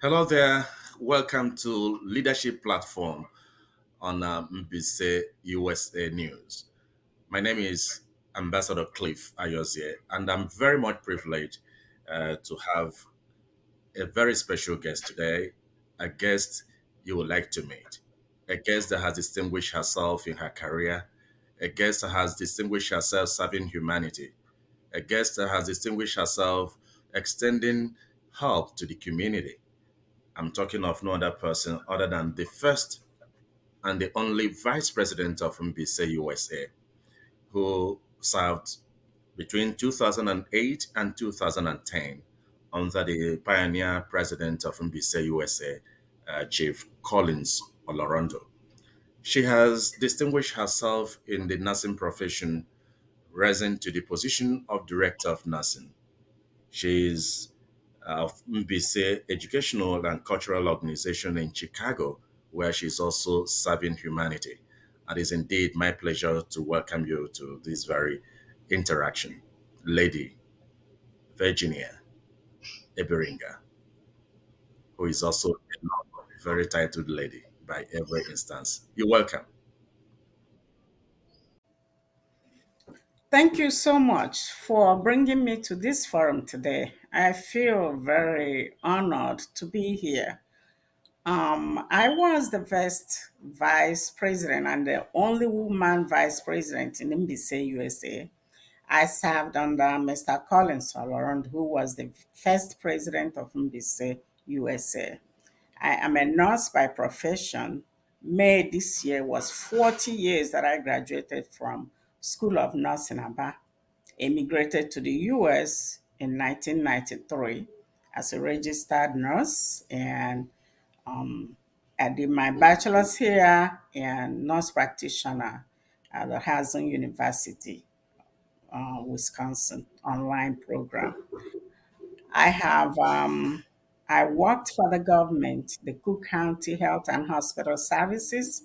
Hello there. Welcome to Leadership Platform on MBC USA News. My name is Ambassador Cliff Ayozie, and I'm very much privileged to have a very special guest today, a guest you would like to meet, a guest that has distinguished herself in her career, a guest that has distinguished herself serving humanity, a guest that has distinguished herself extending help to the community. I'm talking of no other person other than the first and the only vice president of MBC USA, who served between 2008 and 2010 under the pioneer president of MBC USA, Chief Collins Olorondo. She has distinguished herself in the nursing profession, rising to the position of director of nursing. She is of MBC Educational and Cultural Organization in Chicago, where she's also serving humanity. And it's indeed my pleasure to welcome you to this very interaction. Lady Virginia Ebiringa, who is also a very titled lady by every instance. You're welcome. Thank you so much for bringing me to this forum today. I feel very honored to be here. I was the first vice president and the only woman vice president in NBC USA. I served under Mr. Collins Solorand, who was the first president of NBC USA. I am a nurse by profession. May this year was 40 years that I graduated from School of Nursing Aba. Immigrated to the US in 1993 as a registered nurse, and I did my bachelor's here and nurse practitioner at the Hazen University, Wisconsin online program. I have I worked for the government, the Cook County Health and Hospital Services,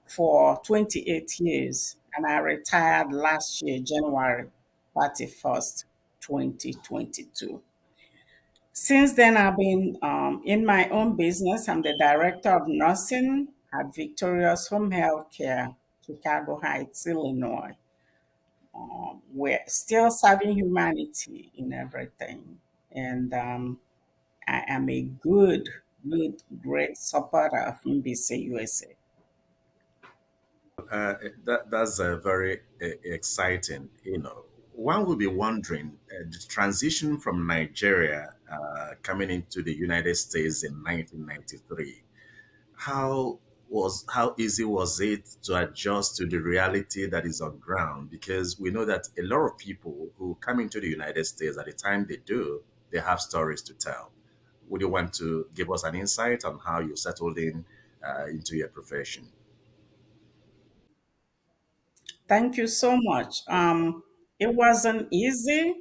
for 28 years, and I retired last year, January 31st, 2022. Since then, I've been in my own business. I'm the director of nursing at Victorious Home Health Care, Chicago Heights, Illinois. We're still serving humanity in everything. And I am a great supporter of NBC USA. That's very exciting. One will be wondering the transition from Nigeria coming into the United States in 1993. How easy was it to adjust to the reality that is on ground? Because we know that a lot of people who come into the United States at the time they do, they have stories to tell. Would you want to give us an insight on how you settled in into your profession? Thank you so much. It wasn't easy,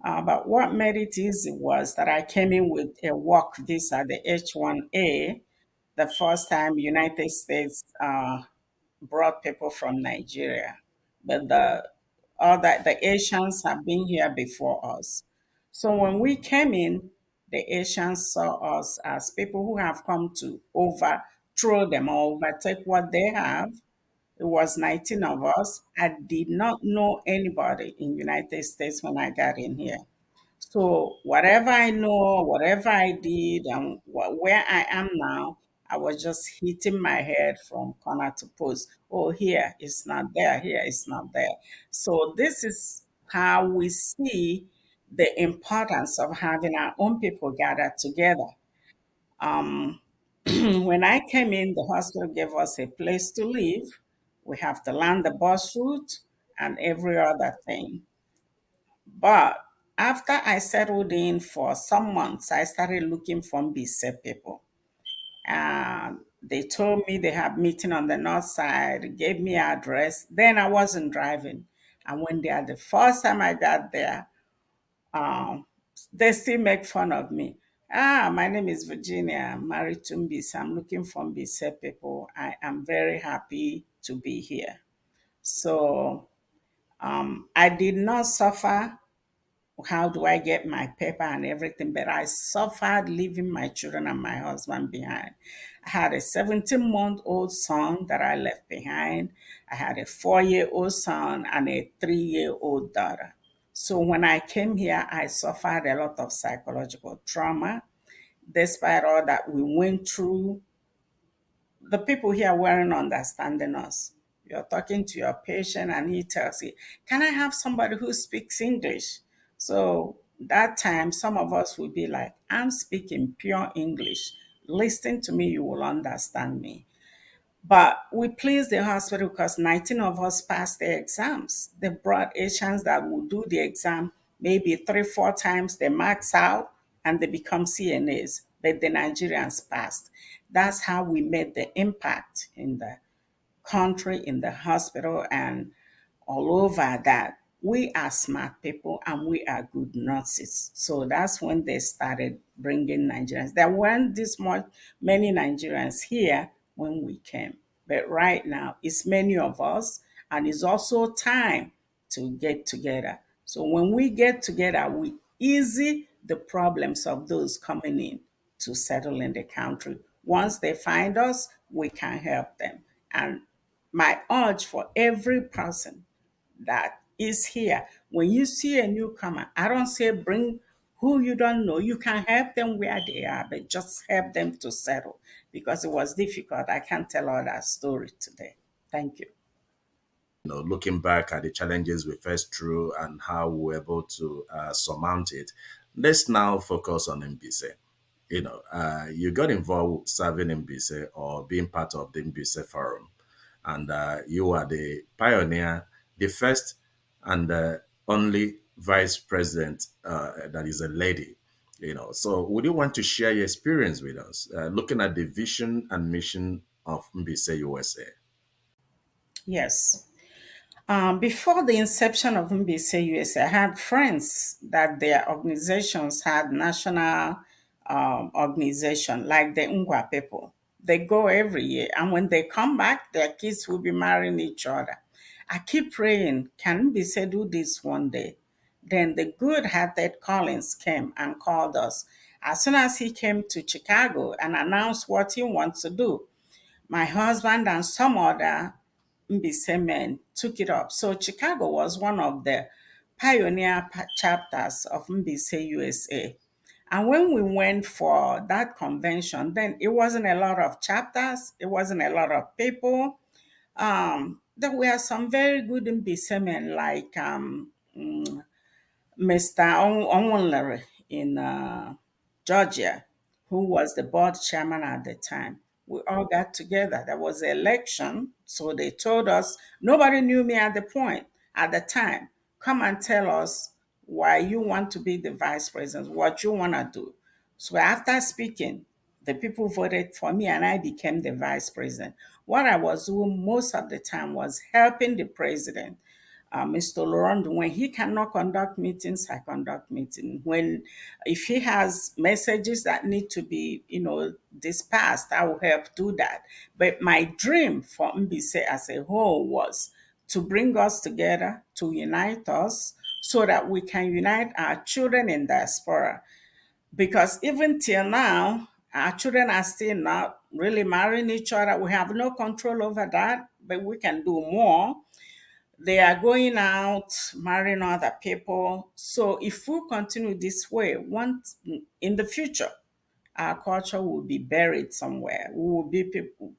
but what made it easy was that I came in with a work visa, the H-1A, the first time United States brought people from Nigeria. But the Asians have been here before us. So when we came in, the Asians saw us as people who have come to overthrow them or overtake what they have. It was 19 of us. I did not know anybody in United States when I got in here. So whatever I know, whatever I did, and where I am now, I was just hitting my head from corner to post. Oh, here it's not there. Here it's not there. So this is how we see the importance of having our own people gathered together. Um, when I came in, the hospital gave us a place to live. We have to land the bus route and every other thing. But after I settled in for some months, I started looking for BC people. And they told me they have meeting on the north side, gave me address. Then I wasn't driving. I went there. The first time I got there, um, they still make fun of me. My name is Virginia. I'm married to Mbisa. I'm looking for Mbisa people. I am very happy to be here. So I did not suffer how do I get my paper and everything, but I suffered leaving my children and my husband behind. I had a 17-month-old son that I left behind. I had a 4-year-old son and a 3-year-old daughter. So when I came here, I suffered a lot of psychological trauma. Despite all that we went through, the people here weren't understanding us. You're talking to your patient and he tells you, can I have somebody who speaks English? So that time, some of us would be like, I'm speaking pure English. Listen to me, you will understand me. But we pleased the hospital because 19 of us passed the exams. They brought Asians that will do the exam maybe 3, 4 times, they max out and they become CNAs. But the Nigerians passed. That's how we made the impact in the country, in the hospital, and all over that we are smart people and we are good nurses. So that's when they started bringing Nigerians. There weren't this much many Nigerians here when we came, but right now it's many of us, and it's also time to get together. So when we get together, we easy the problems of those coming in to settle in the country. Once they find us, we can help them. And my urge for every person that is here, when you see a newcomer, I don't say bring who you don't know. You can help them where they are, but just help them to settle because it was difficult. I can't tell all that story today. Thank you. Looking back at the challenges we faced through and how we were able to surmount it, let's now focus on MBC. You got involved serving MBC or being part of the MBC forum, and you are the pioneer, the first and only vice president that is a lady. So would you want to share your experience with us, looking at the vision and mission of MBC USA? Yes. Before the inception of MBC USA, I had friends that their organizations had national organization, like the Ngwa people. They go every year, and when they come back, their kids will be marrying each other. I keep praying, can MBC do this one day? Then the good-hearted Collins came and called us. As soon as he came to Chicago and announced what he wants to do, my husband and some other Mbise men took it up. So Chicago was one of the pioneer chapters of Mbise USA. And when we went for that convention, then it wasn't a lot of chapters, it wasn't a lot of people. There were some very good Mbise men like Mr. Onwunlere in Georgia, who was the board chairman at the time. We all got together. There was an election, so they told us nobody knew me at the point at the time. Come and tell us why you want to be the vice president, what you want to do. So after speaking, the people voted for me and I became the vice president. What I was doing most of the time was helping the president, Mr. Laurent, when he cannot conduct meetings, I conduct meetings. When, if he has messages that need to be, dispersed, I will help do that. But my dream for MBC as a whole was to bring us together, to unite us, so that we can unite our children in diaspora. Because even till now, our children are still not really marrying each other. We have no control over that, but we can do more. They are going out, marrying other people. So if we continue this way, once in the future, our culture will be buried somewhere. We will be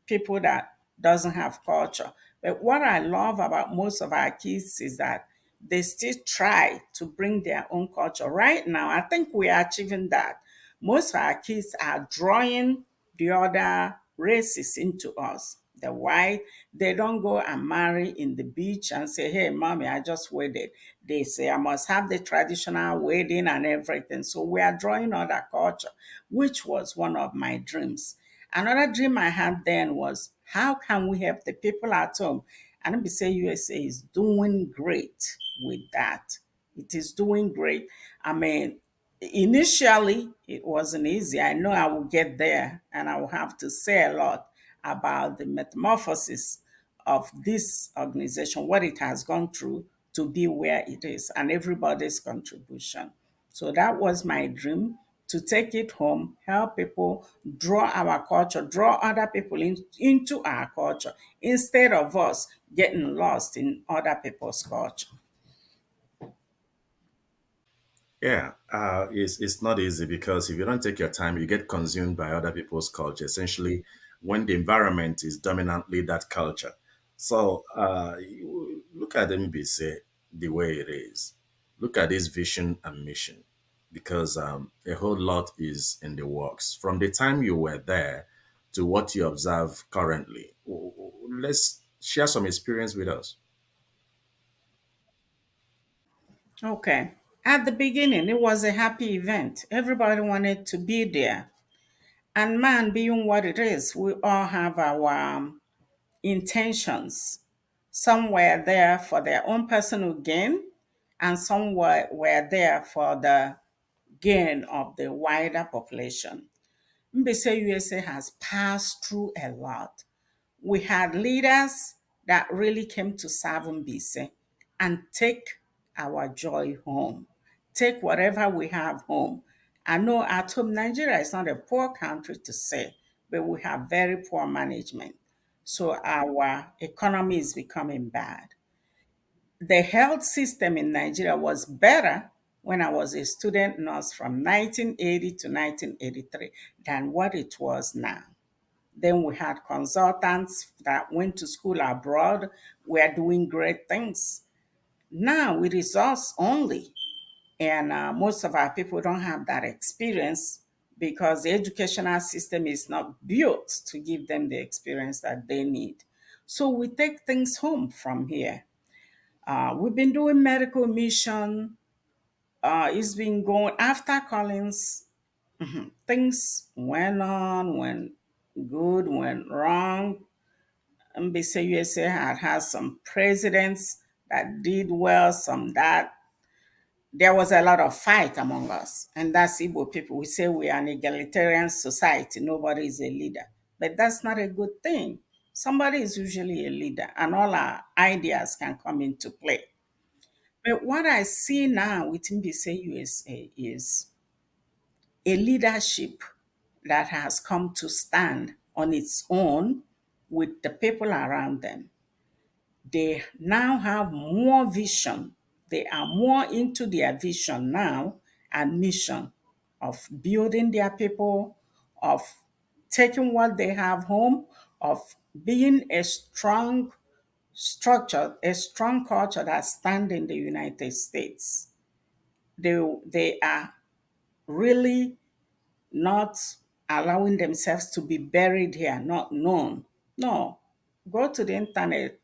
people that doesn't have culture. But what I love about most of our kids is that they still try to bring their own culture. Right now, I think we are achieving that. Most of our kids are drawing the other races into us. The white, they don't go and marry in the beach and say, hey, mommy, I just wedded. They say, I must have the traditional wedding and everything. So we are drawing other culture, which was one of my dreams. Another dream I had then was, how can we help the people at home? And NBC USA is doing great with that. It is doing great. I mean, initially, it wasn't easy. I know I will get there and I will have to say a lot about the metamorphosis of this organization, what it has gone through to be where it is and everybody's contribution. So that was my dream, to take it home, help people, draw our culture, draw other people into our culture instead of us getting lost in other people's culture. Yeah, it's not easy because if you don't take your time, you get consumed by other people's culture, essentially, when the environment is dominantly that culture. So you look at MBC the way it is. Look at this vision and mission because a whole lot is in the works. From the time you were there to what you observe currently, let's share some experience with us. Okay. At the beginning, it was a happy event. Everybody wanted to be there. And man, being what it is, we all have our intentions. Some were there for their own personal gain, and some were there for the gain of the wider population. Mbese USA has passed through a lot. We had leaders that really came to serve Mbise and take our joy home, take whatever we have home. I know at home, Nigeria is not a poor country to say, but we have very poor management. So our economy is becoming bad. The health system in Nigeria was better when I was a student nurse from 1980 to 1983 than what it was now. Then we had consultants that went to school abroad, were doing great things. Now it is us only. And most of our people don't have that experience because the educational system is not built to give them the experience that they need. So we take things home from here. We've been doing medical mission. It's been going after Collins. Things went on, went good, went wrong. NBC USA had some presidents that did well, some that there was a lot of fight among us. And that's Igbo people. We say we are an egalitarian society. Nobody is a leader. But that's not a good thing. Somebody is usually a leader, and all our ideas can come into play. But what I see now with NBC USA is a leadership that has come to stand on its own with the people around them. They now have more vision. They are more into their vision now and mission of building their people, of taking what they have home, of being a strong structure, a strong culture that stands in the United States. They are really not allowing themselves to be buried here, not known. No, go to the internet,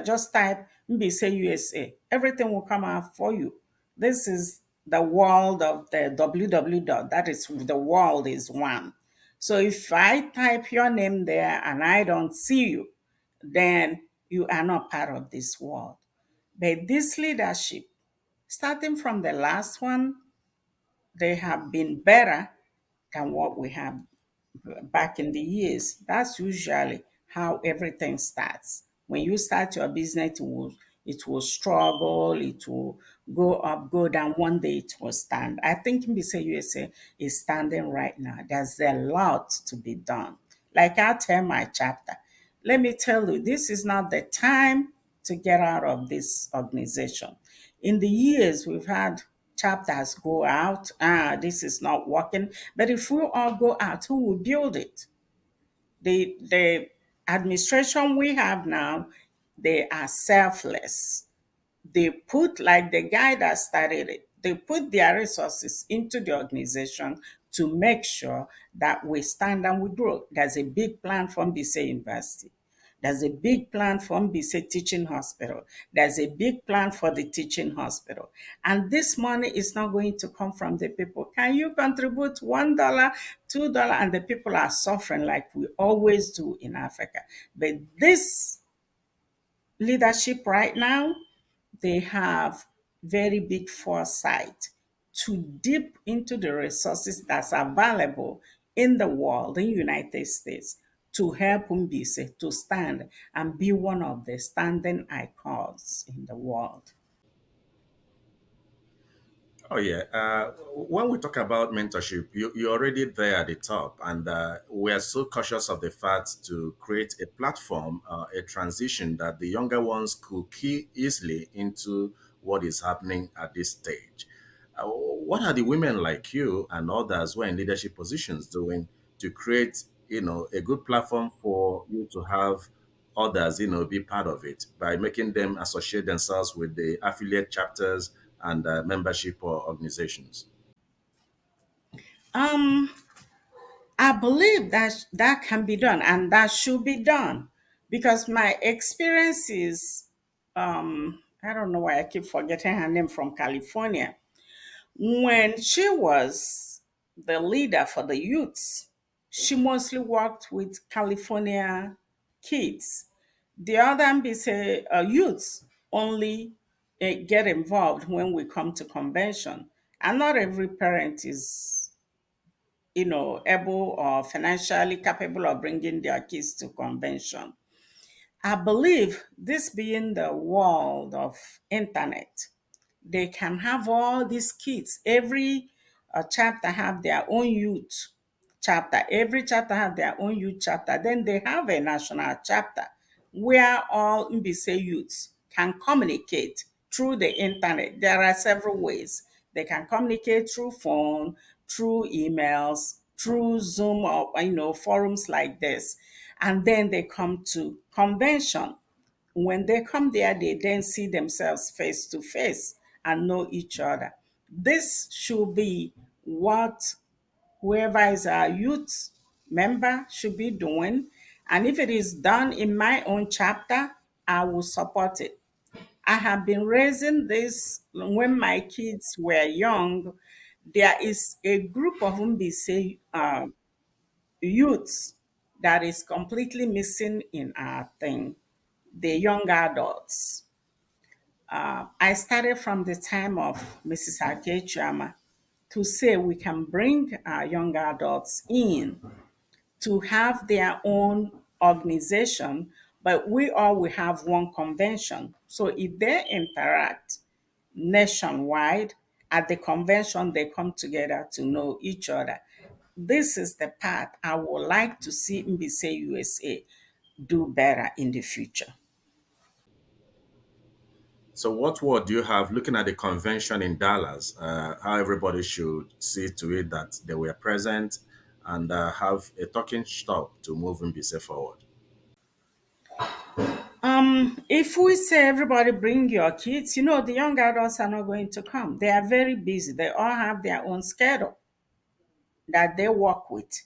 just type Mbise USA. Everything will come out for you. This is the world of the www dot. That is, the world is one. So if I type your name there and I don't see you, then you are not part of this world. But this leadership, starting from the last one, they have been better than what we have back in the years. That's usually how everything starts. When you start your business, it will struggle, it will go up, go down. One day it will stand. I think Mbise USA is standing right now. There's a lot to be done. Like I tell my chapter, let me tell you, this is not the time to get out of this organization. In the years we've had chapters go out, this is not working. But if we all go out, who will build it? The administration we have now, they are selfless. They put, like the guy that started it, they put their resources into the organization to make sure that we stand and we grow. There's a big plan from BC University. There's a big plan from BC Teaching Hospital. There's a big plan for the teaching hospital. And this money is not going to come from the people. Can you contribute $1, $2? And the people are suffering like we always do in Africa. But this leadership right now, they have very big foresight to dip into the resources that's available in the world, in the United States, to help Umbise to stand and be one of the standing icons in the world. Oh yeah. When we talk about mentorship, you're already there at the top, and we are so cautious of the fact to create a platform, a transition that the younger ones could key easily into what is happening at this stage. What are the women like you and others who are in leadership positions doing to create, a good platform for you to have others, be part of it by making them associate themselves with the affiliate chapters and membership or organizations? Um, I believe that that can be done and that should be done because my experience is, I don't know why I keep forgetting her name from California. When she was the leader for the youths, she mostly worked with California kids. The other MBC youths only get involved when we come to convention, and not every parent is, able or financially capable of bringing their kids to convention. I believe this being the world of internet, they can have all these kids. Every chapter have their own youth chapter. Every chapter have their own youth chapter. Then they have a national chapter where all Mbise youths can communicate through the internet. There are several ways. They can communicate through phone, through emails, through Zoom or forums like this. And then they come to convention. When they come there, they then see themselves face to face and know each other. This should be what whoever is a youth member should be doing. And if it is done in my own chapter, I will support it. I have been raising this when my kids were young. There is a group of Mbise youths that is completely missing in our thing, the young adults. I started from the time of Mrs. Akechama to say we can bring our young adults in to have their own organization, but we all will have one convention. So if they interact nationwide at the convention, they come together to know each other. This is the path I would like to see Mbise USA do better in the future. So, what word do you have looking at the convention in Dallas? How everybody should see to it that they were present and have a talking stop to move Mbise forward. If we say everybody bring your kids, the young adults are not going to come. They are very busy. They all have their own schedule that they work with.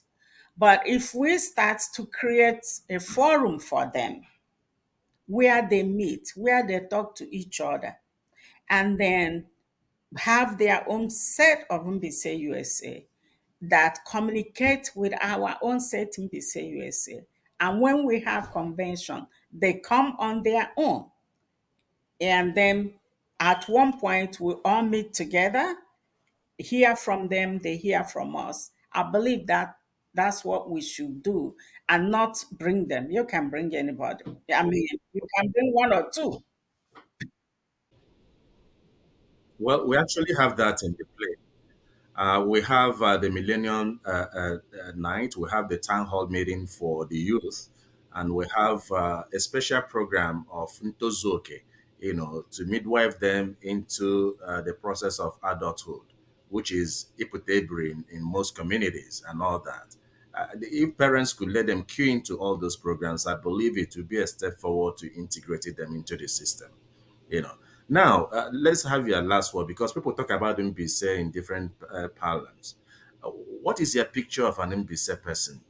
But if we start to create a forum for them where they meet, where they talk to each other, and then have their own set of Mbise USA that communicate with our own set Mbise USA. And when we have convention, they come on their own. And then at one point, we all meet together, hear from them, they hear from us. I believe that that's what we should do and not bring them. You can bring anybody. I mean, you can bring one or two. Well, we actually have that in the play. We have the Millennium Night, we have the Town Hall meeting for the youth, and we have a special program of Ntozuke, to midwife them into the process of adulthood, which is Iputebri in most communities and all that. If parents could let them cue into all those programs, I believe it would be a step forward to integrating them into the system you know. Now, let's have your last word because people talk about MBC in different parlance. What is your picture of an MBC person?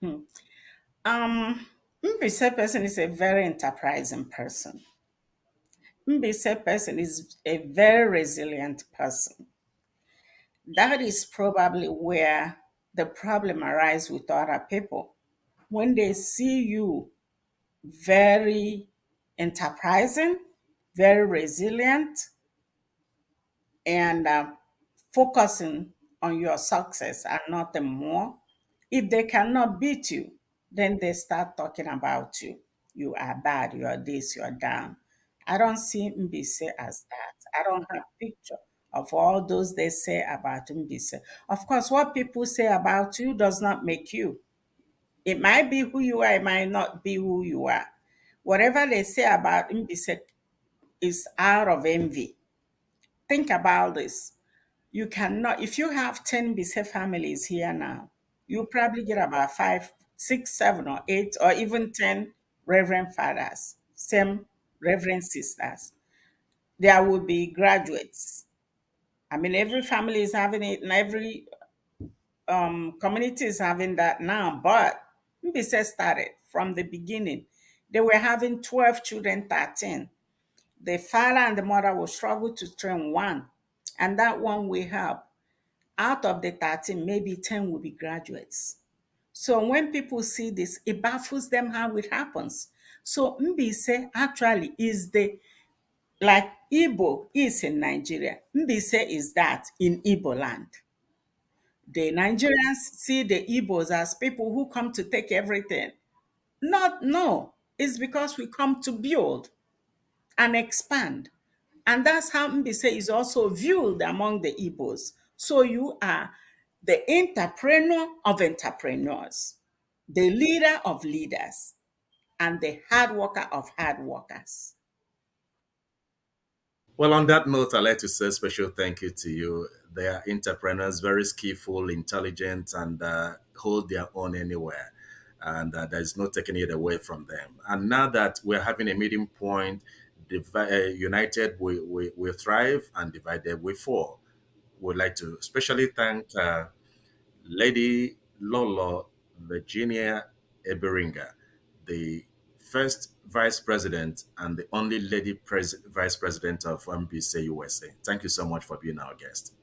Hmm. Mbise person is a very enterprising person. Mbise person is a very resilient person. That is probably where the problem arises with other people. When they see you very enterprising, very resilient, and focusing on your success and nothing more, if they cannot beat you, then they start talking about you. You are bad, you are this, you are down. I don't see Mbise as that. I don't have picture of all those they say about Mbise. Of course, what people say about you does not make you. It might be who you are, it might not be who you are. Whatever they say about Mbise is out of envy. Think about this. You cannot, if you have 10 Mbise families here now, you probably get about five, six, seven, or eight, or even 10 Reverend Fathers, same Reverend Sisters. There will be graduates. I mean, every family is having it, and every community is having that now. But Mbise started from the beginning. They were having 12 children, 13. The father and the mother will struggle to train one, and that one will help. Out of the 13, maybe 10 will be graduates. So when people see this, it baffles them how it happens. So Mbise actually is the, like Igbo is in Nigeria. Mbise is that in Igbo land. The Nigerians see the Igbos as people who come to take everything. Not, no. It's because we come to build and expand. And that's how Mbise is also viewed among the Igbos. So you are the entrepreneur of entrepreneurs, the leader of leaders, and the hard worker of hard workers. Well, on that note, I'd like to say a special thank you to you. They are entrepreneurs, very skillful, intelligent, and hold their own anywhere. And there's no taking it away from them. And now that we're having a meeting point, united we thrive, and divided we fall. Would like to especially thank Lady Lolo Virginia Ebiringa, the first vice president and the only lady vice president of MBC USA. Thank you so much for being our guest.